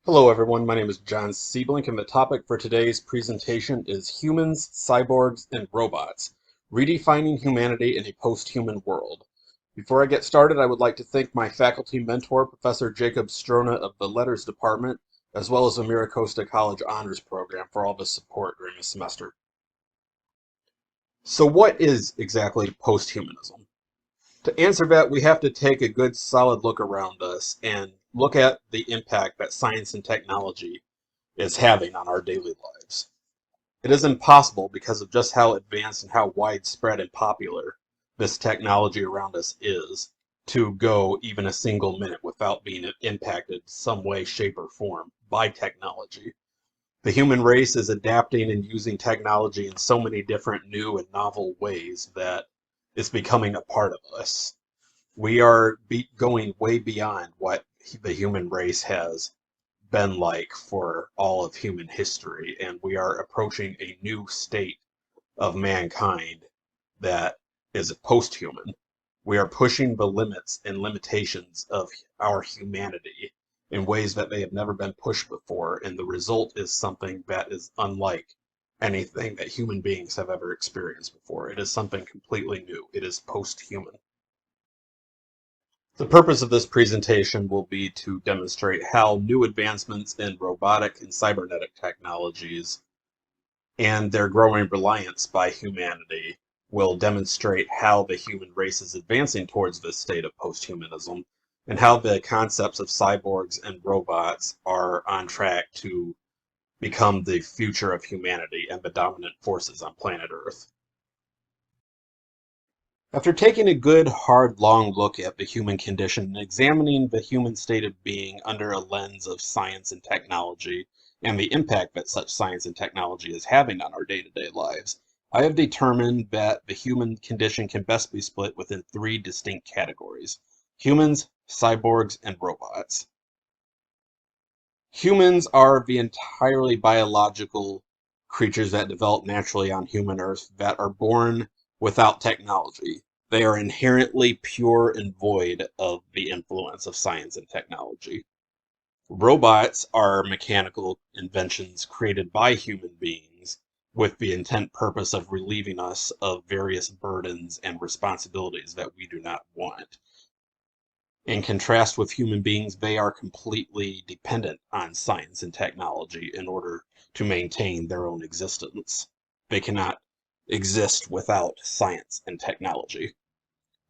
Hello everyone, my name is John Siebelink and the topic for today's presentation is Humans, Cyborgs, and Robots, Redefining Humanity in a Post-Human World. Before I get started, I would like to thank my faculty mentor, Professor Jacob Strona of the Letters Department, as well as the Miracosta College Honors Program for all the support during the semester. So what is exactly posthumanism? To answer that, we have to take a good solid look around us and look at the impact that science and technology is having on our daily lives. It is impossible because of just how advanced and how widespread and popular this technology around us is to go even a single minute without being impacted some way, shape, or form by technology. The human race is adapting and using technology in so many different new and novel ways that it's becoming a part of us. We are going way beyond what the human race has been like for all of human history, and we are approaching a new state of mankind that is post-human. We are pushing the limits and limitations of our humanity in ways that they have never been pushed before, and the result is something that is unlike anything that human beings have ever experienced before. It is something completely new. It is post-human. The purpose of this presentation will be to demonstrate how new advancements in robotic and cybernetic technologies and their growing reliance by humanity will demonstrate how the human race is advancing towards this state of posthumanism and how the concepts of cyborgs and robots are on track to become the future of humanity and the dominant forces on planet Earth. After taking a good, hard, long look at the human condition and examining the human state of being under a lens of science and technology and the impact that such science and technology is having on our day-to-day lives, I have determined that the human condition can best be split within three distinct categories: humans, cyborgs, and robots. Humans are the entirely biological creatures that develop naturally on human Earth that are born without technology. They are inherently pure and void of the influence of science and technology. Robots are mechanical inventions created by human beings with the intent purpose of relieving us of various burdens and responsibilities that we do not want. In contrast with human beings, they are completely dependent on science and technology in order to maintain their own existence. They cannot exist without science and technology.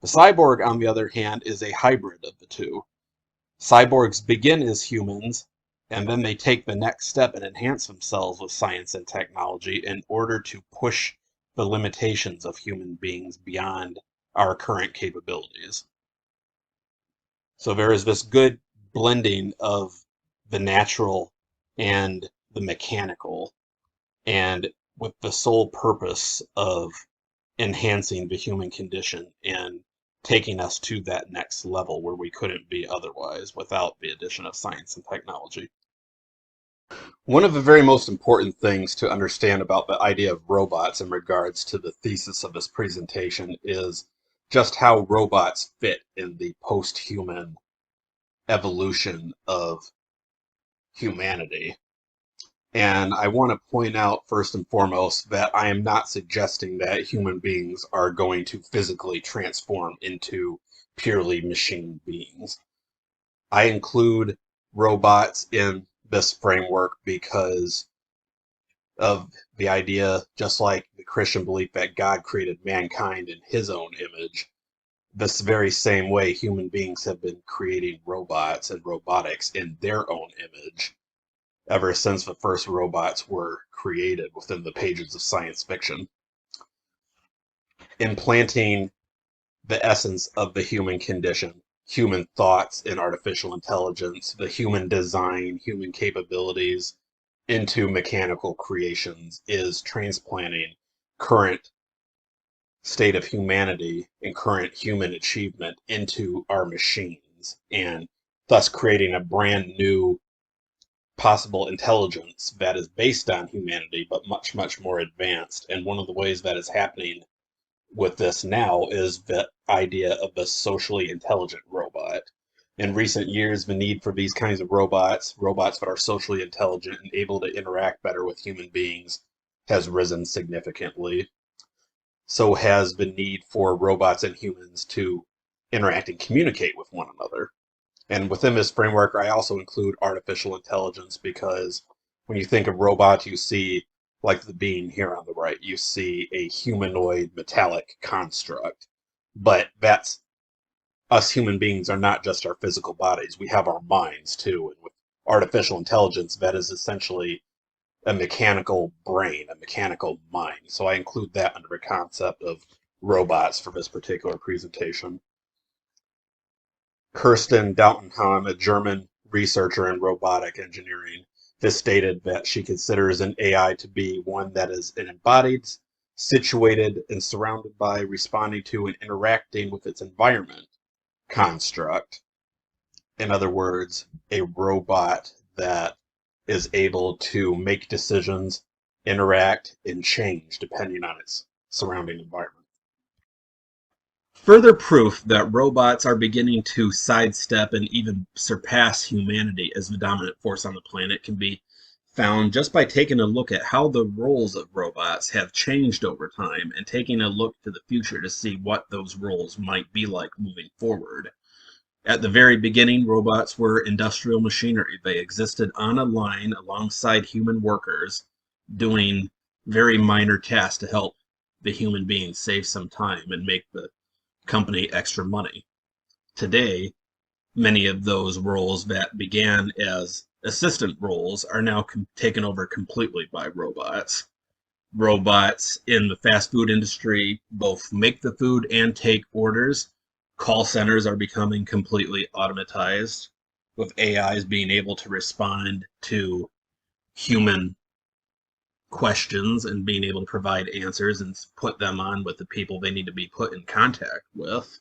The cyborg, on the other hand, is a hybrid of the two. Cyborgs begin as humans, and then they take the next step and enhance themselves with science and technology in order to push the limitations of human beings beyond our current capabilities. So there is this good blending of the natural and the mechanical, and with the sole purpose of enhancing the human condition and taking us to that next level where we couldn't be otherwise without the addition of science and technology. One of the very most important things to understand about the idea of robots in regards to the thesis of this presentation is just how robots fit in the post-human evolution of humanity. And I want to point out first and foremost that I am not suggesting that human beings are going to physically transform into purely machine beings. I include robots in this framework because of the idea, just like the Christian belief that God created mankind in his own image, this very same way human beings have been creating robots and robotics in their own image ever since the first robots were created within the pages of science fiction, implanting the essence of the human condition, human thoughts in artificial intelligence, the human design, human capabilities into mechanical creations is transplanting current state of humanity and current human achievement into our machines, and thus creating a brand new possible intelligence that is based on humanity but much, much more advanced. And one of the ways that is happening with this now is the idea of the socially intelligent robot. In recent years, the need for these kinds of robots that are socially intelligent and able to interact better with human beings, has risen significantly. So has the need for robots and humans to interact and communicate with one another. And within this framework, I also include artificial intelligence because when you think of robots, you see, like the being here on the right, you see a humanoid metallic construct. But that's us human beings are not just our physical bodies. We have our minds too. And with artificial intelligence, that is essentially a mechanical brain, a mechanical mind. So I include that under the concept of robots for this particular presentation. Kirsten Dautenhahn, a German researcher in robotic engineering, has stated that she considers an AI to be one that is an embodied, situated, and surrounded by, responding to, and interacting with its environment construct. In other words, a robot that is able to make decisions, interact, and change depending on its surrounding environment. Further proof that robots are beginning to sidestep and even surpass humanity as the dominant force on the planet can be found just by taking a look at how the roles of robots have changed over time and taking a look to the future to see what those roles might be like moving forward. At the very beginning, robots were industrial machinery. They existed on a line alongside human workers, doing very minor tasks to help the human beings save some time and make the company extra money. Today, many of those roles that began as assistant roles are now taken over completely by robots. Robots in the fast food industry both make the food and take orders. Call centers are becoming completely automatized, with AIs being able to respond to human questions and being able to provide answers and put them on with the people they need to be put in contact with.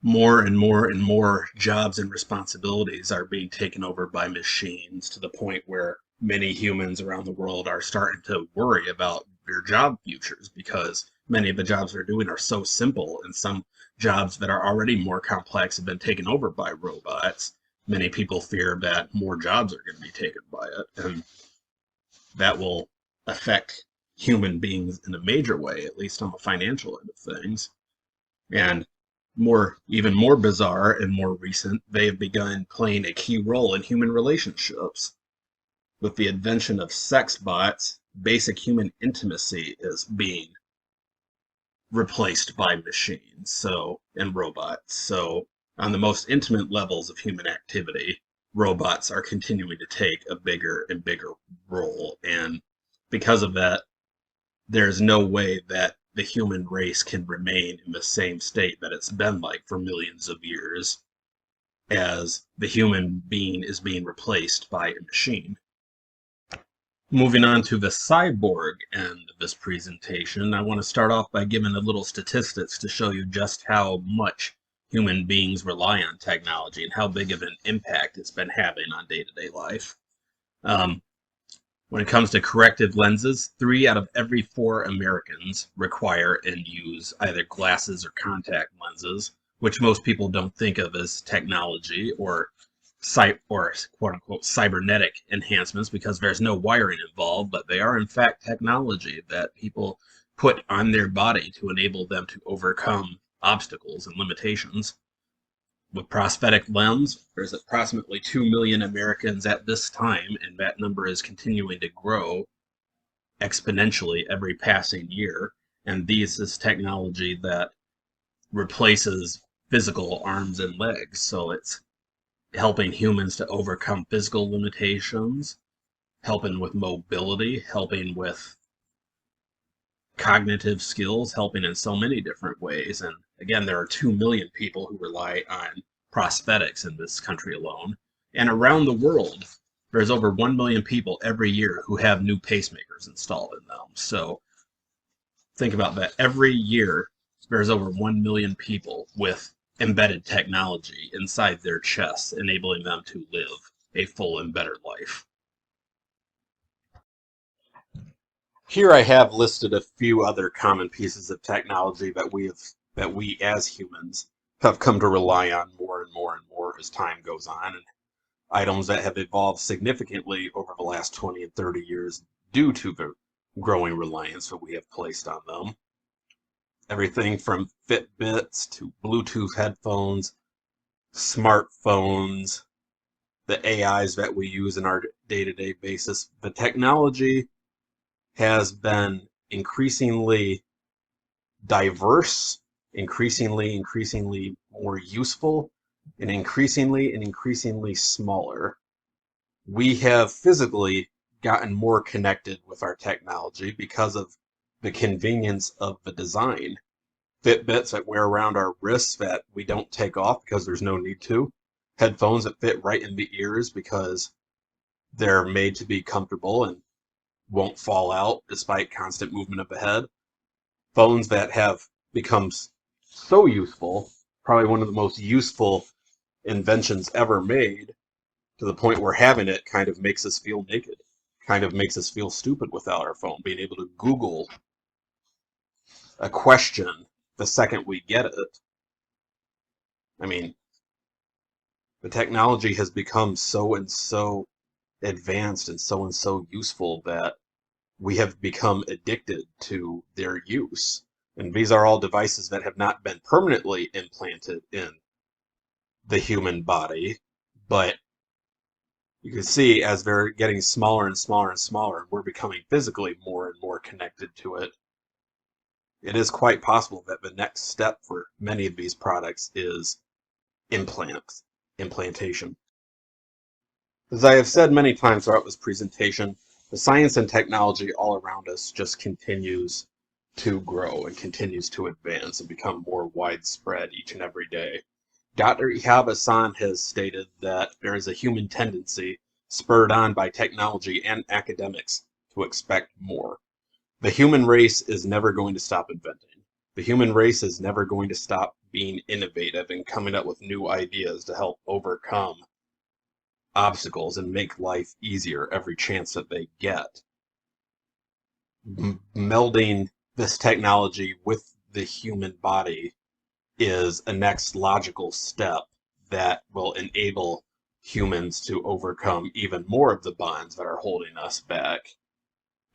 More and more and more jobs and responsibilities are being taken over by machines, to the point where many humans around the world are starting to worry about their job futures, because many of the jobs they're doing are so simple, and some jobs that are already more complex have been taken over by robots. Many people fear that more jobs are going to be taken by it, and that will affect human beings in a major way, at least on the financial end of things. And even more bizarre and more recent, they have begun playing a key role in human relationships. With the invention of sex bots, basic human intimacy is being replaced by machines, and robots. So on the most intimate levels of human activity, robots are continuing to take a bigger and bigger role. And because of that, there's no way that the human race can remain in the same state that it's been like for millions of years, as the human being is being replaced by a machine. Moving on to the cyborg end of this presentation, I want to start off by giving a little statistics to show you just how much human beings rely on technology and how big of an impact it's been having on day-to-day life. When it comes to corrective lenses, 3 out of every 4 Americans require and use either glasses or contact lenses, which most people don't think of as technology or quote-unquote cybernetic enhancements, because there's no wiring involved, but they are in fact technology that people put on their body to enable them to overcome obstacles and limitations. With prosthetic limbs, there's approximately 2 million Americans at this time, and that number is continuing to grow exponentially every passing year. And this is technology that replaces physical arms and legs, so it's helping humans to overcome physical limitations, helping with mobility, helping with cognitive skills, helping in so many different ways. And again, there are 2 million people who rely on prosthetics in this country alone. And around the world, there's over 1 million people every year who have new pacemakers installed in them. So think about that. Every year, there's over 1 million people with embedded technology inside their chests, enabling them to live a full and better life. Here I have listed a few other common pieces of technology that we as humans have come to rely on more and more and more as time goes on, and items that have evolved significantly over the last 20 and 30 years due to the growing reliance that we have placed on them. Everything from Fitbits to Bluetooth headphones, smartphones, the AIs that we use in our day-to-day basis. The technology has been increasingly diverse, increasingly more useful, and increasingly smaller. We have physically gotten more connected with our technology because of the convenience of the design. Fitbits that wear around our wrists that we don't take off because there's no need to. Headphones that fit right in the ears because they're made to be comfortable and won't fall out despite constant movement of the head. Phones that have become so useful, probably one of the most useful inventions ever made, to the point where having it kind of makes us feel naked, kind of makes us feel stupid without our phone. Being able to Google a question the second we get it. I mean, the technology has become so advanced and so useful that we have become addicted to their use. And these are all devices that have not been permanently implanted in the human body, but you can see as they're getting smaller and smaller and smaller, we're becoming physically more and more connected to it. It is quite possible that the next step for many of these products is implantation. As I have said many times throughout this presentation, the science and technology all around us just continues to grow and continues to advance and become more widespread each and every day. Dr. Ihab Hassan has stated that there is a human tendency, spurred on by technology and academics, to expect more. The human race is never going to stop inventing. The human race is never going to stop being innovative and coming up with new ideas to help overcome obstacles and make life easier every chance that they get. Melding this technology with the human body is a next logical step that will enable humans to overcome even more of the bonds that are holding us back.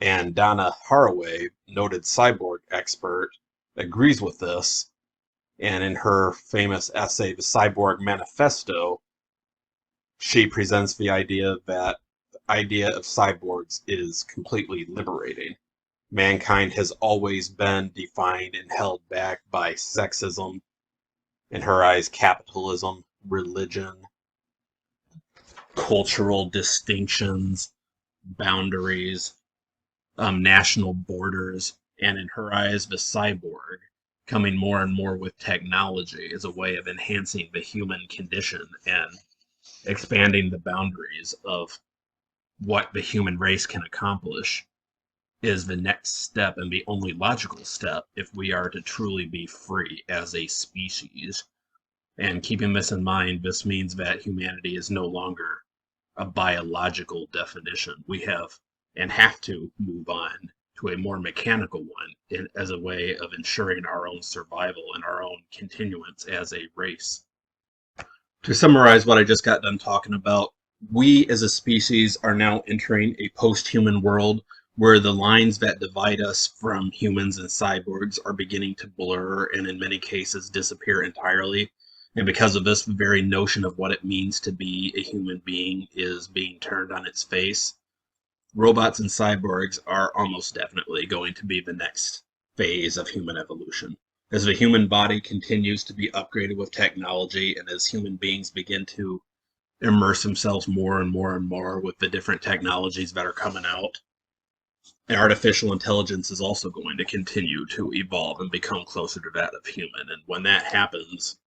And Donna Haraway, noted cyborg expert, agrees with this. And in her famous essay, The Cyborg Manifesto, she presents the idea that the idea of cyborgs is completely liberating. Mankind has always been defined and held back by sexism, in her eyes, capitalism, religion, cultural distinctions, boundaries, national borders, and in her eyes, the cyborg, coming more and more with technology as a way of enhancing the human condition and expanding the boundaries of what the human race can accomplish, is the next step and the only logical step if we are to truly be free as a species. And keeping this in mind, this means that humanity is no longer a biological definition. We have and have to move on to a more mechanical one as a way of ensuring our own survival and our own continuance as a race. To summarize what I just got done talking about, we as a species are now entering a post-human world where the lines that divide us from humans and cyborgs are beginning to blur and in many cases disappear entirely. And because of this, the very notion of what it means to be a human being is being turned on its face. Robots and cyborgs are almost definitely going to be the next phase of human evolution. As the human body continues to be upgraded with technology and as human beings begin to immerse themselves more and more and more with the different technologies that are coming out, and artificial intelligence is also going to continue to evolve and become closer to that of human. And when that happens,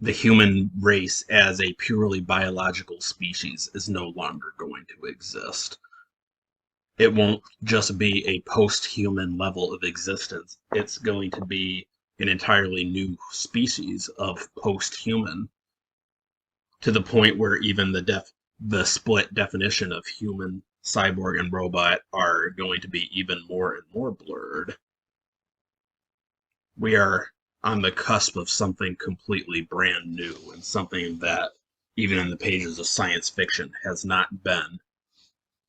the human race as a purely biological species is no longer going to exist. It won't just be a post-human level of existence. It's going to be an entirely new species of post-human, to the point where even the split definition of human, cyborg, and robot are going to be even more and more blurred. We are on the cusp of something completely brand new and something that, even in the pages of science fiction, has not been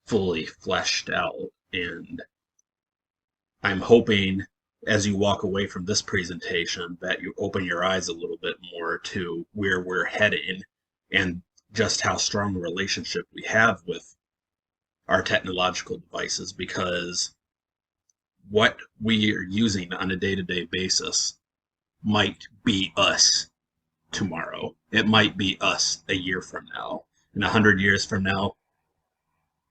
fully fleshed out. And I'm hoping as you walk away from this presentation that you open your eyes a little bit more to where we're heading and just how strong a relationship we have with our technological devices, because what we are using on a day-to-day basis might be us tomorrow. It might be us a year from now. In 100 years from now,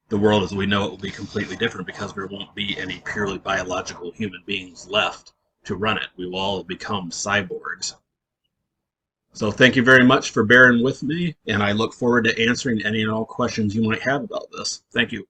the world as we know it will be completely different because there won't be any purely biological human beings left to run it. We will all become cyborgs. So thank you very much for bearing with me, and I look forward to answering any and all questions you might have about this. Thank you.